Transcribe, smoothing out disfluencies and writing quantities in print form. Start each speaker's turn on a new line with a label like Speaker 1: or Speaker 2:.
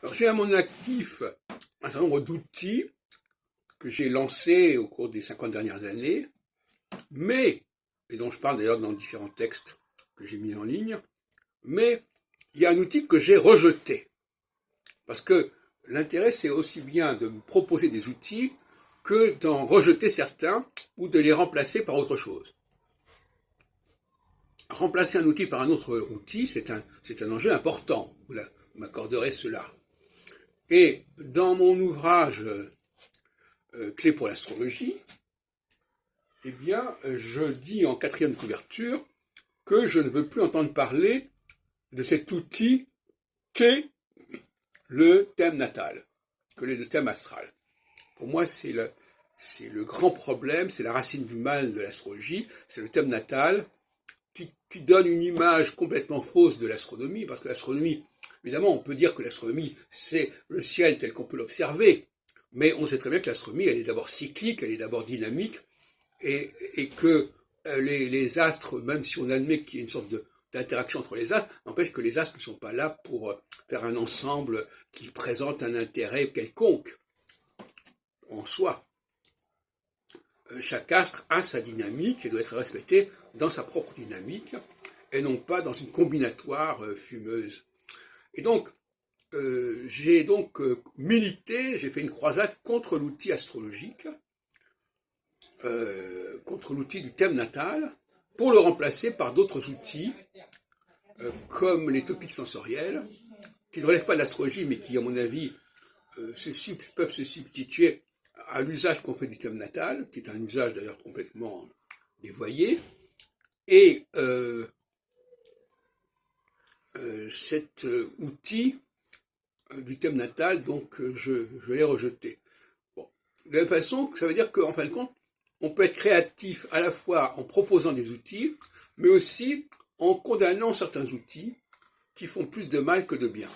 Speaker 1: Alors, j'ai à mon actif un certain nombre d'outils que j'ai lancés au cours des 50 dernières années, mais, et dont je parle d'ailleurs dans différents textes que j'ai mis en ligne, mais il y a un outil que j'ai rejeté. Parce que l'intérêt, c'est aussi bien de me proposer des outils que d'en rejeter certains ou de les remplacer par autre chose. Remplacer un outil par un autre outil, c'est un enjeu important. Vous m'accorderez cela. Et dans mon ouvrage Clé pour l'astrologie, eh bien, je dis en 4e couverture que je ne veux plus entendre parler de cet outil qu'est le thème natal, que le thème astral. Pour moi, c'est le grand problème, c'est la racine du mal de l'astrologie, c'est le thème natal qui donne une image complètement fausse de l'astronomie, parce que l'astronomie, évidemment, on peut dire que l'astronomie, c'est le ciel tel qu'on peut l'observer, mais on sait très bien que l'astronomie, elle est d'abord cyclique, elle est d'abord dynamique, et que les astres, même si on admet qu'il y a une sorte d'interaction entre les astres, n'empêche que les astres ne sont pas là pour faire un ensemble qui présente un intérêt quelconque en soi. Chaque astre a sa dynamique et doit être respecté dans sa propre dynamique et non pas dans une combinatoire fumeuse. Et donc, j'ai donc milité, j'ai fait une croisade contre l'outil astrologique, contre l'outil du thème natal, pour le remplacer par d'autres outils, comme les topiques sensorielles, qui ne relèvent pas de l'astrologie, mais qui, à mon avis, peuvent se substituer à l'usage qu'on fait du thème natal, qui est un usage d'ailleurs complètement dévoyé, et cet outil du thème natal, donc je l'ai rejeté. Bon. De la même façon, ça veut dire qu'en fin de compte, on peut être créatif à la fois en proposant des outils, mais aussi en condamnant certains outils qui font plus de mal que de bien.